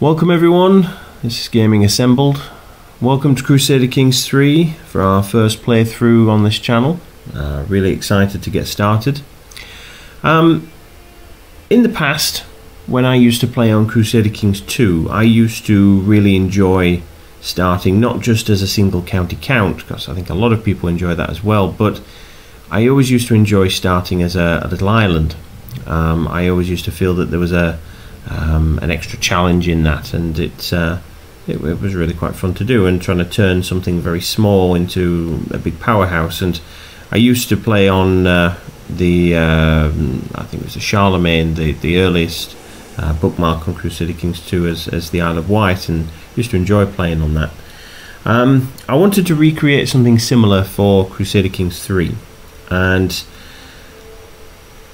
Welcome everyone, this is GamingAssembled. Welcome to Crusader Kings 3 for our first playthrough on this channel. Really excited to get started. In the past, when I used to play on Crusader Kings 2, I used to really enjoy starting not just as a single county count, because I think a lot of people enjoy that as well, but I always used to enjoy starting as a little island. I always used to feel that there was an extra challenge in that, and it was really quite fun to do, and trying to turn something very small into a big powerhouse. And I used to play on I think it was the Charlemagne, the earliest bookmark on Crusader Kings 2 as the Isle of Wight, and used to enjoy playing on that. I wanted to recreate something similar for Crusader Kings 3, and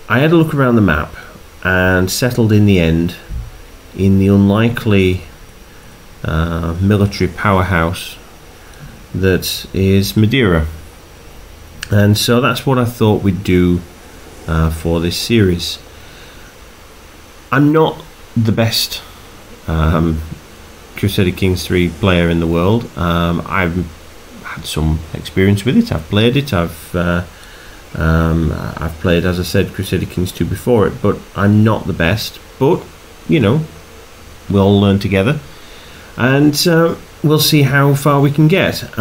I had a look around the map and settled in the end in the unlikely military powerhouse that is Madeira. And so that's what I thought we'd do for this series. I'm not the best Crusader Kings 3 player in the world. I've had some experience with it, I've played it, I've played, as I said, Crusader Kings 2 before it, but I'm not the best. But, you know, we'll all learn together, and we'll see how far we can get. So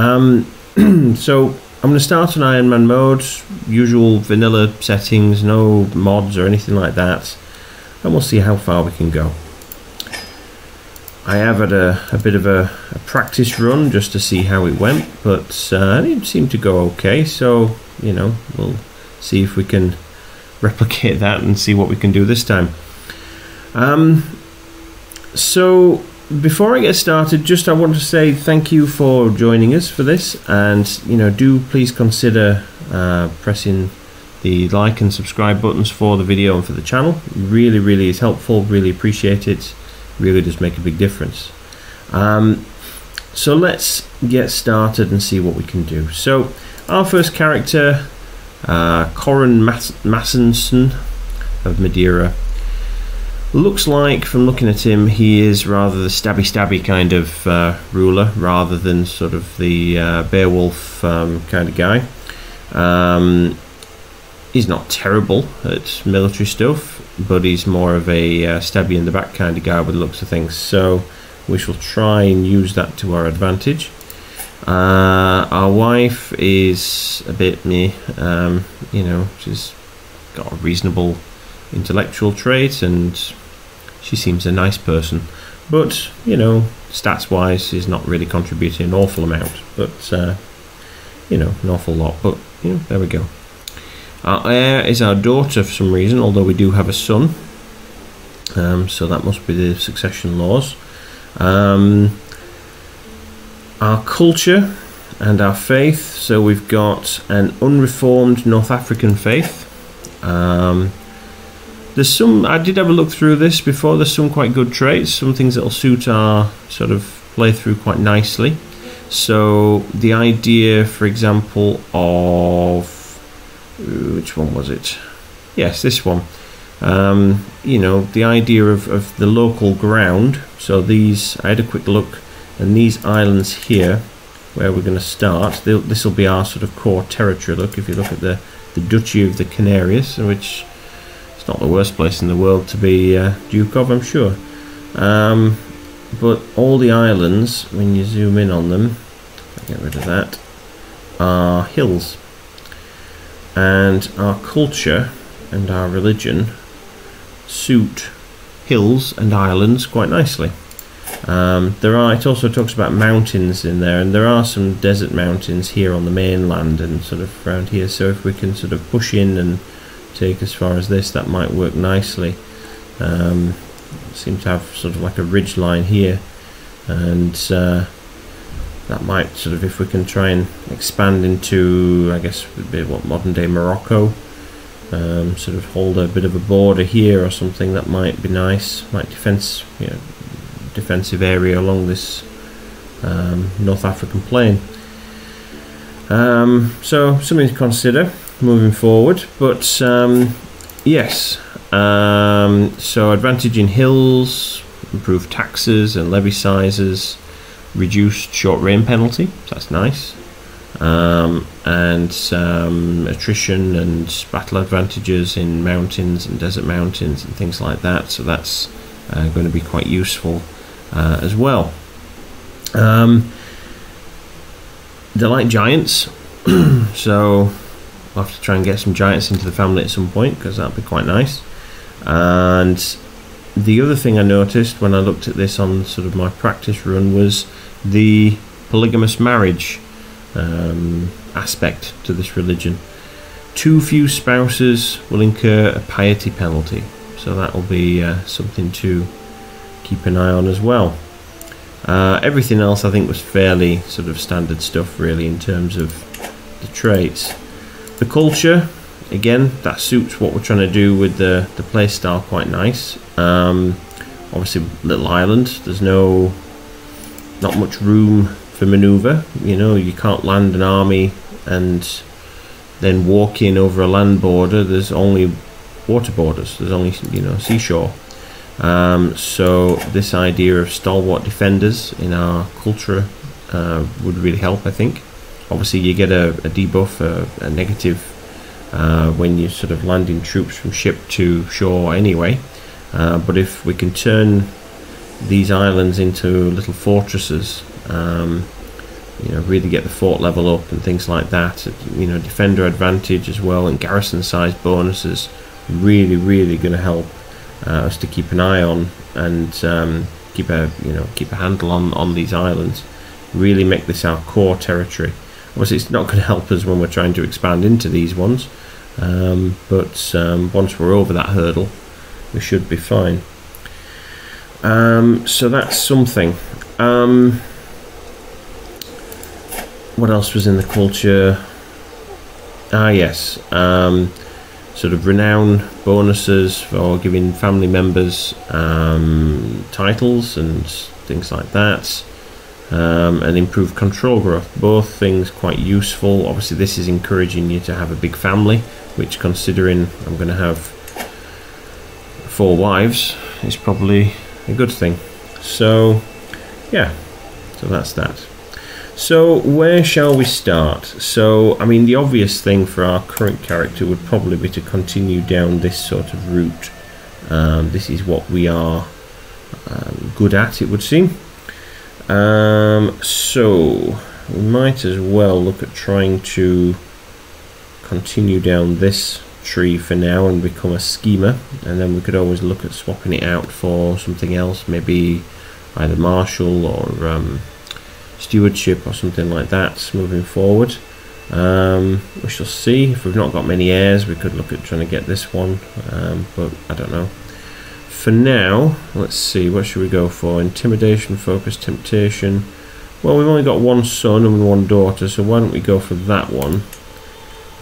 I'm going to start on Iron Man mode, usual vanilla settings, no mods or anything like that, and we'll see how far we can go. I have had a bit of a practice run just to see how it went, but it seemed to go okay, so you know, we'll see if we can replicate that and see what we can do this time. So before I get started, I want to say thank you for joining us for this, and you know, do please consider pressing the like and subscribe buttons for the video and for the channel. Really is helpful, really appreciate it, really does make a big difference. So let's get started and see what we can do. So our first character, Corin Massenson of Madeira, looks like, from looking at him, he is rather the stabby kind of ruler, rather than sort of the Beowulf kind of guy. He's not terrible at military stuff, but he's more of a stabby in the back kind of guy with the looks of things, so we shall try and use that to our advantage. Our wife is a bit meh, you know, she's got a reasonable intellectual trait, and she seems a nice person, but you know, stats wise she's not really contributing an awful amount, but you know, an awful lot, but you know, there we go. Our heir is our daughter for some reason, although we do have a son, so that must be the succession laws. Our culture and our faith, so we've got an unreformed North African faith. There's some, I did have a look through this before, there's some quite good traits, some things that will suit our sort of playthrough quite nicely. So the idea, for example, of, which one was it? Yes, this one. You know, the idea of the local ground. So these, I had a quick look, and these islands here, where we're going to start, this will be our sort of core territory. Look, if you look at the Duchy of the Canaries, which is not the worst place in the world to be Duke of, I'm sure. But all the islands, when you zoom in on them, I'll get rid of that, are hills. And our culture and our religion suit hills and islands quite nicely. It also talks about mountains in there, and there are some desert mountains here on the mainland and sort of around here, so if we can sort of push in and take as far as this, that might work nicely. Seem to have sort of like a ridge line here, and that might sort of, if we can try and expand into, I guess would be what, modern day Morocco, sort of hold a bit of a border here or something, that might be nice, might defensive area along this North African plain. So something to consider moving forward, but yes, so advantage in hills, improved taxes and levy sizes, reduced short rain penalty, so that's nice, and some attrition and battle advantages in mountains and desert mountains and things like that, so that's going to be quite useful as well. They like giants, so we'll have to try and get some giants into the family at some point, because that'll be quite nice. And the other thing I noticed when I looked at this on sort of my practice run was the polygamous marriage aspect to this religion. Too few spouses will incur a piety penalty, so that will be something to keep an eye on as well. Everything else I think was fairly sort of standard stuff really in terms of the traits. The culture, again, that suits what we're trying to do with the play style quite nice. Obviously little island, there's not much room for maneuver, you know, you can't land an army and then walk in over a land border. There's only water borders, there's only, you know, seashore. So this idea of stalwart defenders in our culture would really help, I think. Obviously you get a debuff, a negative when you sort of landing troops from ship to shore anyway, but if we can turn these islands into little fortresses, you know, really get the fort level up and things like that, you know, defender advantage as well, and garrison size bonuses, really going to help us to keep an eye on and keep a handle on these islands. Really make this our core territory. Obviously it's not going to help us when we're trying to expand into these ones, but once we're over that hurdle we should be fine. So that's something. What else was in the culture? Yes, sort of renown bonuses for giving family members titles and things like that, and improved control growth. Both things quite useful. Obviously this is encouraging you to have a big family, which, considering I'm going to have 4 wives, is probably a good thing. So yeah, so that's that. So where shall we start? So I mean, the obvious thing for our current character would probably be to continue down this sort of route. This is what we are good at, it would seem. So we might as well look at trying to continue down this tree for now and become a schemer, and then we could always look at swapping it out for something else, maybe either marshal or stewardship or something like that moving forward. We shall see. If we've not got many heirs, we could look at trying to get this one, but I don't know. For now, let's see, what should we go for? Intimidation, focus, temptation. Well, we've only got 1 son and 1 daughter, so why don't we go for that one,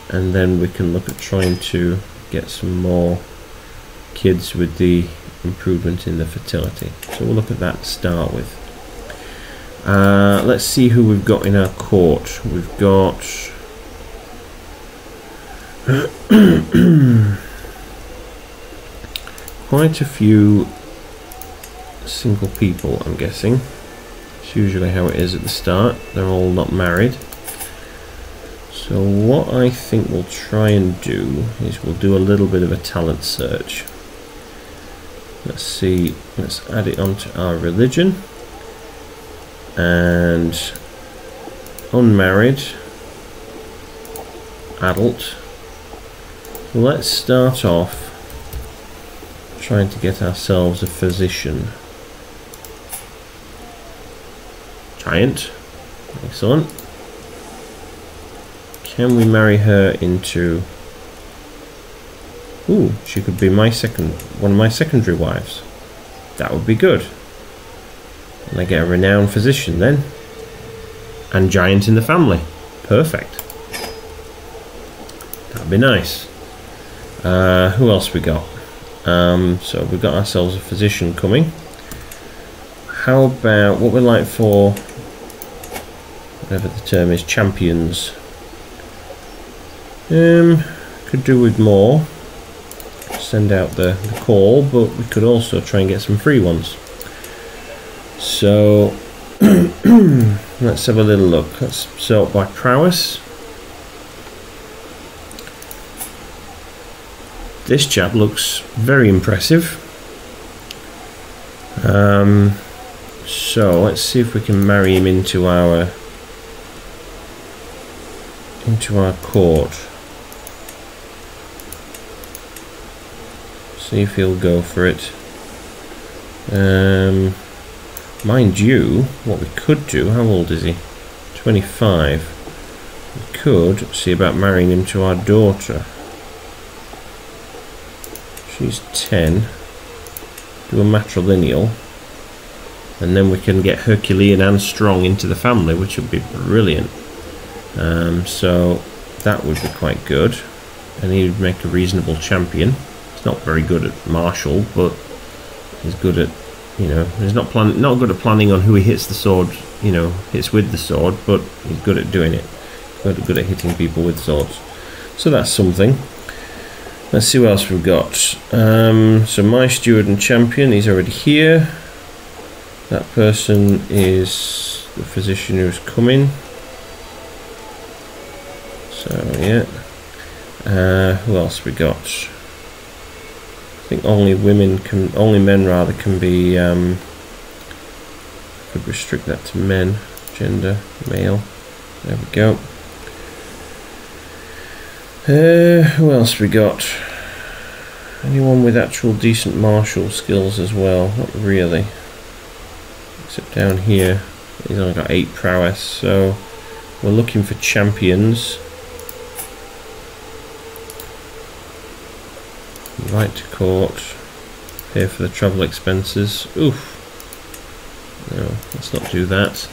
and then we can look at trying to get some more kids with the improvement in the fertility. So we'll look at that to start with. Let's see who we've got in our court. We've got quite a few single people, I'm guessing. It's usually how it is at the start. They're all not married. So what I think we'll try and do is we'll do a little bit of a talent search. Let's see, let's add it onto our religion. And unmarried, adult. Let's start off trying to get ourselves a physician. Giant, excellent. Can we marry her into... Ooh, she could be one of my secondary wives. That would be good. And I get a renowned physician then. And giant in the family. Perfect. That'd be nice. Who else we got? So we've got ourselves a physician coming. How about what we like for, whatever the term is, champions? Could do with more. Send out the call, but we could also try and get some free ones. So let's have a little look. Let's sort by prowess. This chap looks very impressive. So let's see if we can marry him into our court. See if he'll go for it. Mind you, what we could do, how old is he? 25. We could see about marrying him to our daughter. She's 10. Do a matrilineal. And then we can get Herculean and strong into the family, which would be brilliant. So that would be quite good. And he would make a reasonable champion. He's not very good at martial, but he's good at, you know, he's not good at planning on who he hits the sword, you know, hits with the sword, but he's good at doing it. Good at hitting people with swords. So that's something. Let's see what else we've got. So my steward and champion, he's already here. That person is the physician who's coming. So yeah. Who else we got? I think only men rather can be. Could restrict that to men, gender, male. There we go. Who else we got? Anyone with actual decent martial skills as well? Not really. Except down here, he's only got 8 prowess, so we're looking for champions. Invite to court. Pay for the travel expenses. Oof. No, let's not do that.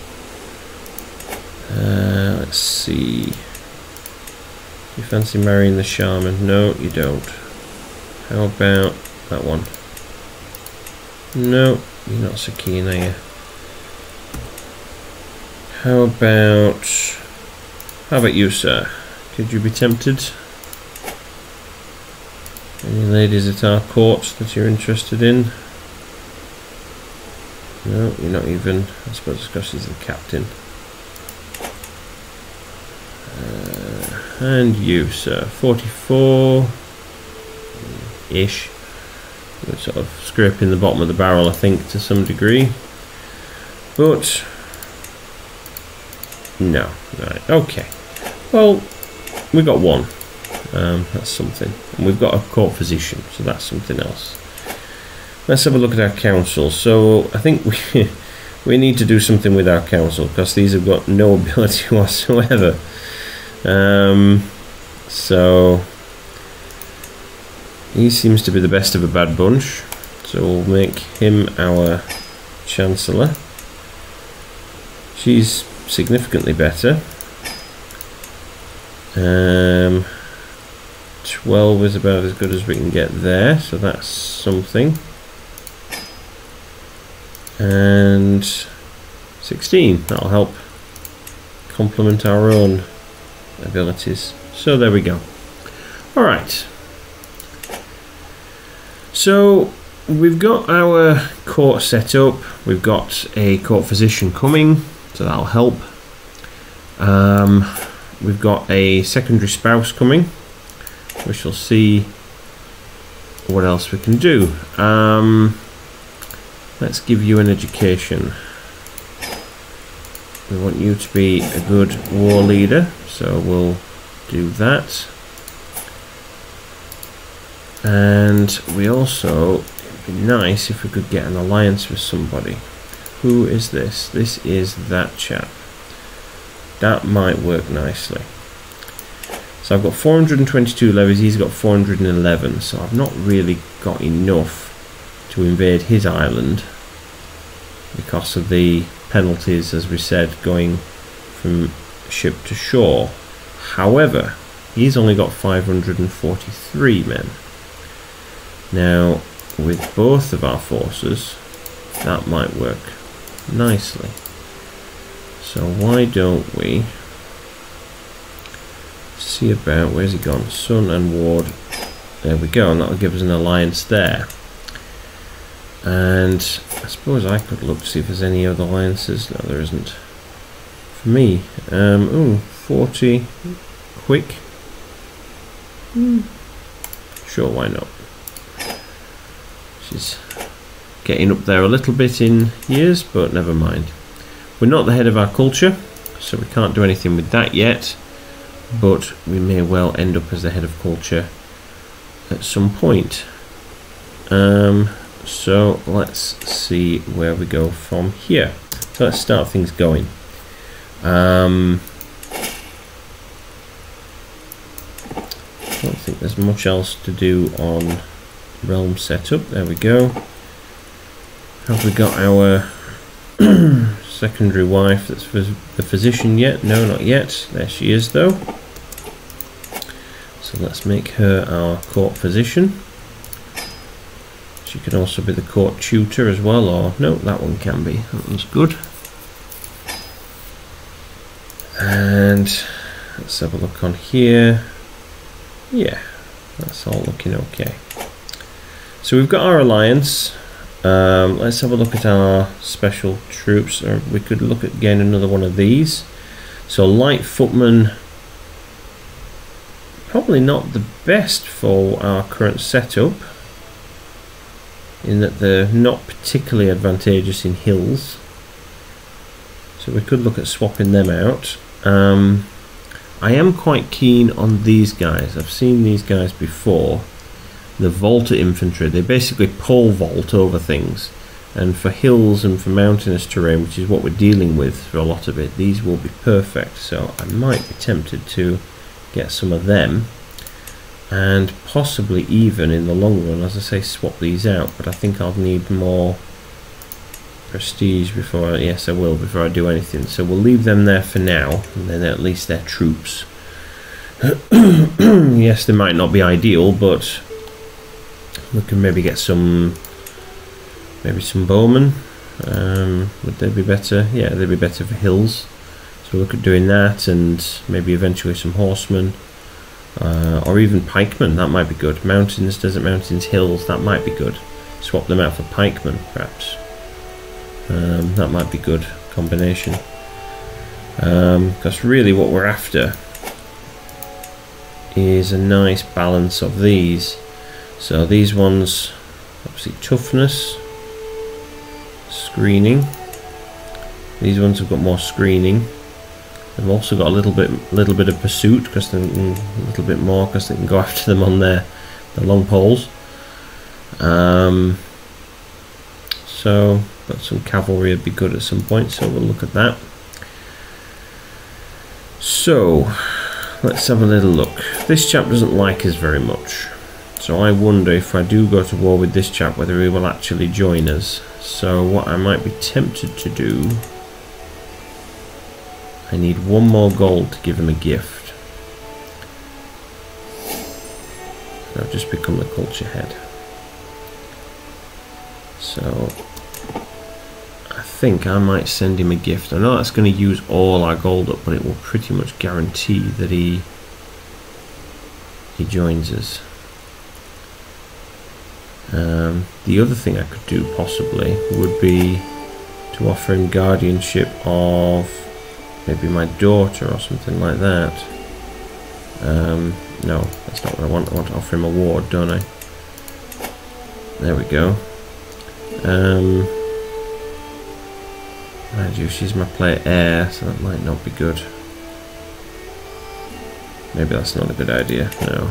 Let's see. You fancy marrying the shaman? No, you don't. How about that one? No, you're not so keen, are you? How about you, sir? Could you be tempted? Any ladies at our court that you're interested in? No, you're not even. I suppose because he's the captain. And you, sir, 44-ish. We're sort of scraping the bottom of the barrel, I think, to some degree. But no, right, okay. Well, we got one. That's something. And we've got a court physician, so that's something else. Let's have a look at our council. So I think we need to do something with our council because these have got no ability whatsoever. So he seems to be the best of a bad bunch. So we'll make him our chancellor. She's significantly better. 12 is about as good as we can get there, so that's something. And 16, that'll help complement our own abilities. So there we go. Alright. So we've got our court set up. We've got a court physician coming, so that'll help. We've got a secondary spouse coming. We shall see what else we can do. Let's give you an education. We want you to be a good war leader, so we'll do that. And we also, it'd be nice if we could get an alliance with somebody. Who is this? This is that chap. That might work nicely. So I've got 422 levies, he's got 411, so I've not really got enough to invade his island because of the penalties, as we said, going from ship to shore. However, he's only got 543 men. Now, with both of our forces, that might work nicely. So why don't we see about, where's he gone? Son and Ward. There we go, and that'll give us an alliance there. And I suppose I could look to see if there's any other alliances. No, there isn't. For me, ooh, 40 quick. Sure, why not? She's getting up there a little bit in years, but never mind. We're not the head of our culture, so we can't do anything with that yet, but we may well end up as the head of culture at some point. So let's see where we go from here. So let's start things going. I don't think there's much else to do on realm setup. There we go. Have we got our secondary wife that's the physician yet? No, not yet. There she is though. So let's make her our court physician. She can also be the court tutor as well, or no, that one can be. That one's good. And let's have a look on here. Yeah, that's all looking okay. So we've got our alliance. Let's have a look at our special troops, or we could look at getting another one of these. So light footmen, probably not the best for our current setup, in that they're not particularly advantageous in hills. So we could look at swapping them out. I am quite keen on these guys. I've seen these guys before. The Volta infantry, they basically pole vault over things, and for hills and for mountainous terrain, which is what we're dealing with for a lot of it, these will be perfect. So I might be tempted to get some of them, and possibly even in the long run, as I say, swap these out. But I think I'll need more prestige before yes I will, before I do anything. So we'll leave them there for now, and then at least they're troops. Yes, they might not be ideal, but we can maybe get some, maybe some bowmen. Would they be better? Yeah, they'd be better for hills. So look at doing that, and maybe eventually some horsemen, or even pikemen. That might be good. Mountains, desert mountains, hills. That might be good. Swap them out for pikemen, perhaps. That might be good combination. Because really, what we're after is a nice balance of these. So these ones, obviously toughness, screening. These ones have got more screening. They've also got a little bit of pursuit, because they can, a little bit more because they can go after them on their long poles. So, but some cavalry would be good at some point. So we'll look at that. So let's have a little look. This chap doesn't like us very much. So I wonder if I do go to war with this chap, whether he will actually join us. So what I might be tempted to do, I need one more gold to give him a gift. I've just become the culture head. So I think I might send him a gift. I know that's going to use all our gold up, but it will pretty much guarantee that he joins us. The other thing I could do possibly would be to offer him guardianship of maybe my daughter or something like that. No, that's not what I want. I want to offer him a ward, don't I? There we go. Mind you, she's my player heir, so that might not be good. Maybe that's not a good idea. No.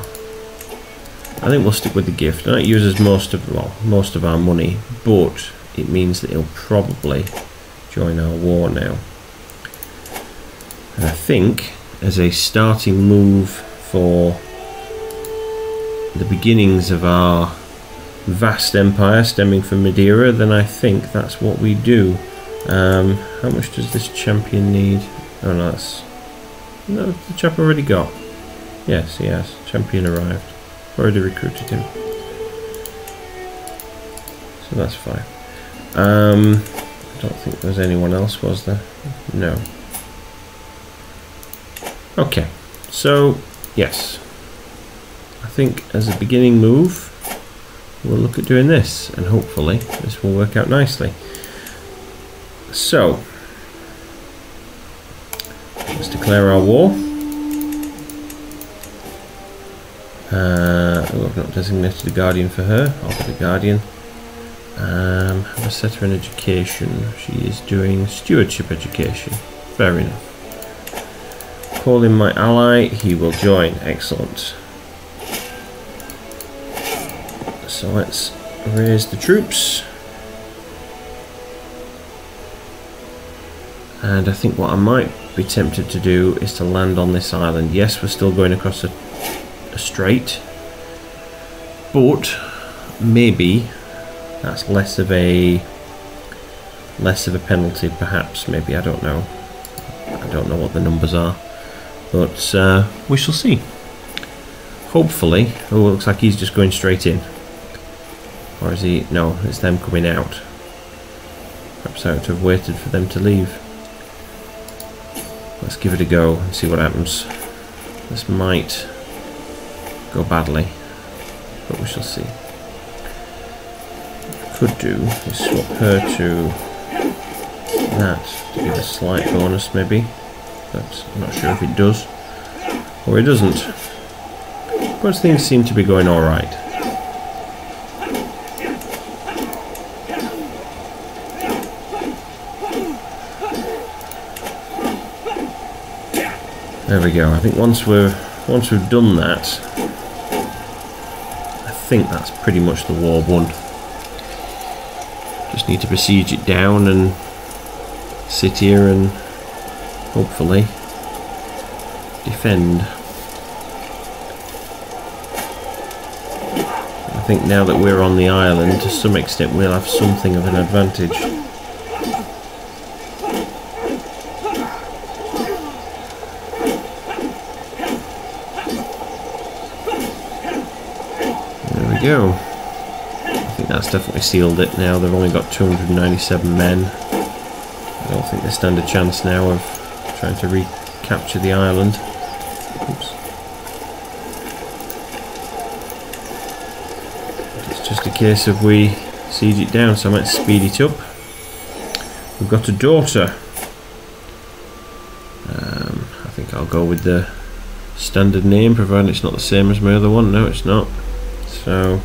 I think we'll stick with the gift. That uses most of our money, but it means that he'll probably join our war now. And I think as a starting move for the beginnings of our vast empire stemming from Madeira, then I think that's what we do. How much does this champion need? Oh no, no, the chap already got. Yes, he has. Champion arrived. Already recruited him. So that's fine. I don't think there's anyone else, was there? No. Okay, so yes, I think as a beginning move we'll look at doing this, and hopefully this will work out nicely. So let's declare our war. Oh, I've not designated a guardian for her. I'll be the guardian. Have I set her in education? She is doing stewardship education. Fair enough. Call in my ally, he will join. Excellent. So let's raise the troops. And I think what I might be tempted to do is to land on this island. Yes, we're still going across a strait, but maybe that's less of a penalty, perhaps. Maybe, I don't know. I don't know what the numbers are, but we shall see. Hopefully. Oh, it looks like he's just going straight in. Or is he? No, it's them coming out. Perhaps I ought to have waited for them to leave. Let's give it a go and see what happens. This might go badly, but we shall see. What I could do is swap her to that to give a slight bonus maybe, but I'm not sure if it does or it doesn't. But things seem to be going alright. There we go. I think once we've done that, I think that's pretty much the war won. Just need to besiege it down and sit here and hopefully defend. I think now that we're on the island, to some extent we'll have something of an advantage. Go. I think that's definitely sealed it now. They've only got 297 men. I don't think they stand a chance now of trying to recapture the island. Oops. It's just a case of we siege it down, so I might speed it up. We've got a daughter. I think I'll go with the standard name, provided it's not the same as my other one. No, it's not. So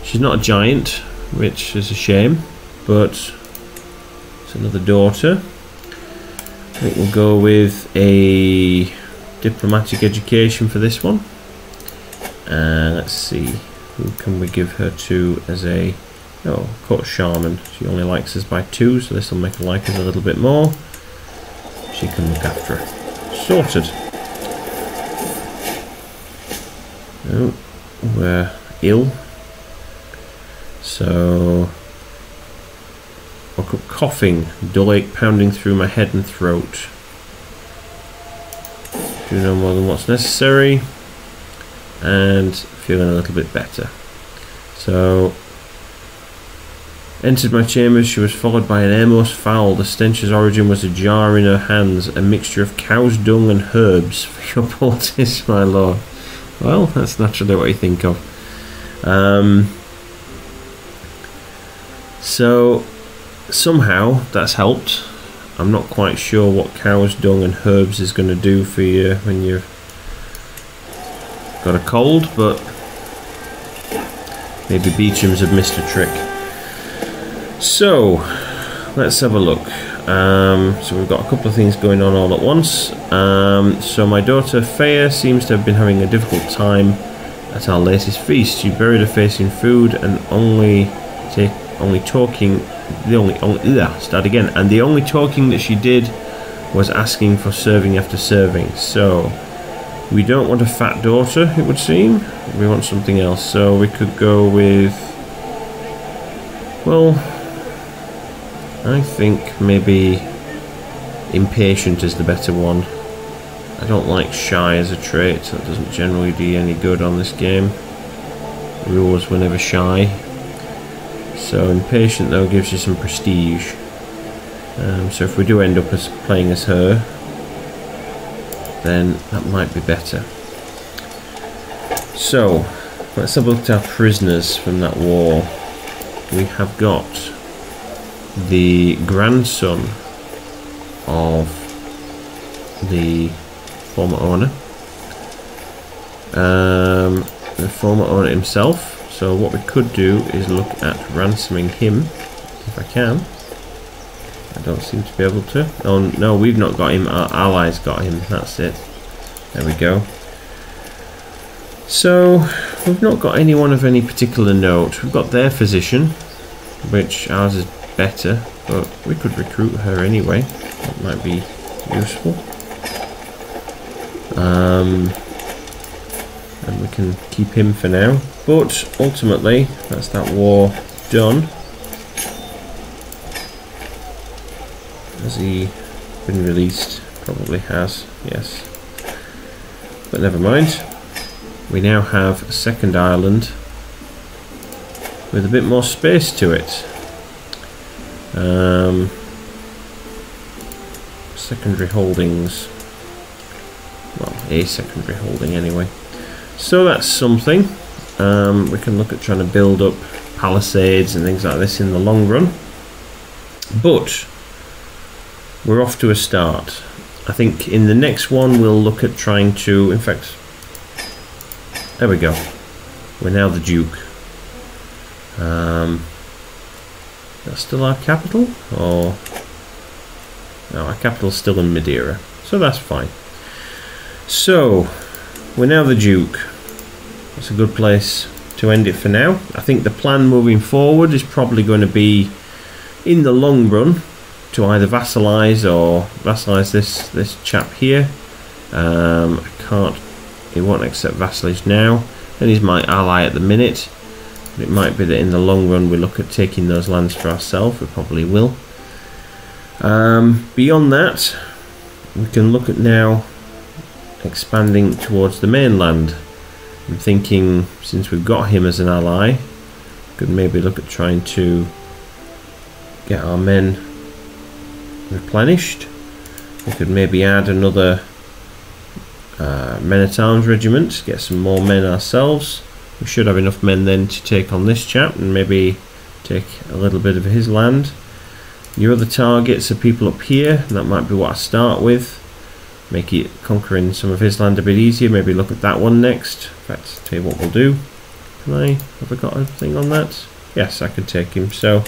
she's not a giant, which is a shame, but it's another daughter. I think we'll go with a diplomatic education for this one. Let's see, who can we give her to as a court shaman. She only likes us by 2, so this will make her like us a little bit more. She can look after her. Sorted. Oh, we're ill, so woke up coughing, dull ache pounding through my head and throat. Do no more than what's necessary, and feeling a little bit better. So entered my chambers. She was followed by an airmost fowl. The stench's origin was a jar in her hands, a mixture of cow's dung and herbs. For your poultice, my lord. Well, that's naturally what you think of. So somehow that's helped. I'm not quite sure what cow's dung and herbs is going to do for you when you've got a cold, but maybe Beecham's have missed a trick. So let's have a look. So we've got a couple of things going on all at once. So my daughter Faya seems to have been having a difficult time at our latest feast. She buried her face in food and the only talking that she did was asking for serving after serving. So we don't want a fat daughter, it would seem. We want something else. So we could go with, well, I think maybe impatient is the better one. I don't like shy as a trait. That doesn't generally do any good on this game. Rules were never shy. So impatient though gives you some prestige. So if we do end up as playing as her, then that might be better. So let's have a look at our prisoners from that war. We have got the grandson of the former owner, the former owner himself. So what we could do is look at ransoming him, if I can. I don't seem to be able to. Oh no, we've not got him, our allies got him, that's it. There we go. So we've not got anyone of any particular note. We've got their physician, which ours is better, but we could recruit her anyway. That might be useful. And we can keep him for now. But ultimately, that's that war done. Has he been released? Probably has, yes. But never mind. We now have a second island with a bit more space to it. Secondary holdings. Well, a secondary holding anyway. So that's something. We can look at trying to build up palisades and things like this in the long run. But we're off to a start. I think in the next one we'll look at trying to, in fact, there we go. We're now the Duke. That's still our capital? Or no, our capital's still in Madeira. So that's fine. So we're now the Duke. It's a good place to end it for now. I think the plan moving forward is probably going to be, in the long run, to either vassalize or vassalize this chap here. He won't accept vassalage now, and he's my ally at the minute. But it might be that in the long run we look at taking those lands for ourselves. We probably will. Beyond that, we can look at now expanding towards the mainland. I'm thinking, since we've got him as an ally, we could maybe look at trying to get our men replenished. We could maybe add another men-at-arms regiment, get some more men ourselves. We should have enough men then to take on this chap and maybe take a little bit of his land. Your other targets are people up here, and that might be what I start with. Make it conquering some of his land a bit easier. Maybe look at that one next. In fact, tell you what we'll do. Have I got a thing on that? Yes, I can take him. So,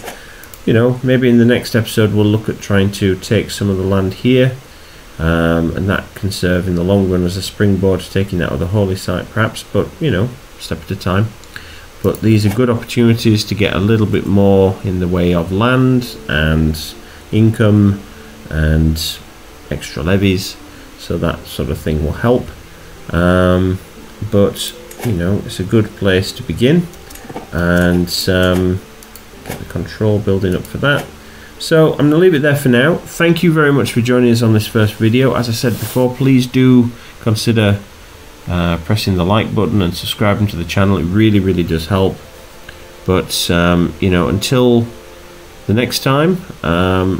you know, maybe in the next episode we'll look at trying to take some of the land here, and that can serve in the long run as a springboard to taking that other holy site perhaps, but you know, step at a time. But these are good opportunities to get a little bit more in the way of land and income and extra levies, so that sort of thing will help. But you know, it's a good place to begin, and get the control building up for that. So I'm going to leave it there for now. Thank you very much for joining us on this first video. As I said before, please do consider pressing the like button and subscribing to the channel. It really does help. But you know, until the next time,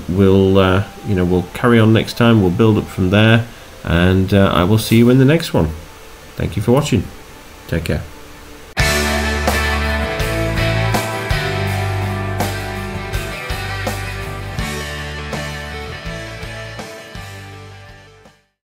we'll carry on next time. We'll build up from there, and I will see you in the next one. Thank you for watching. Take care.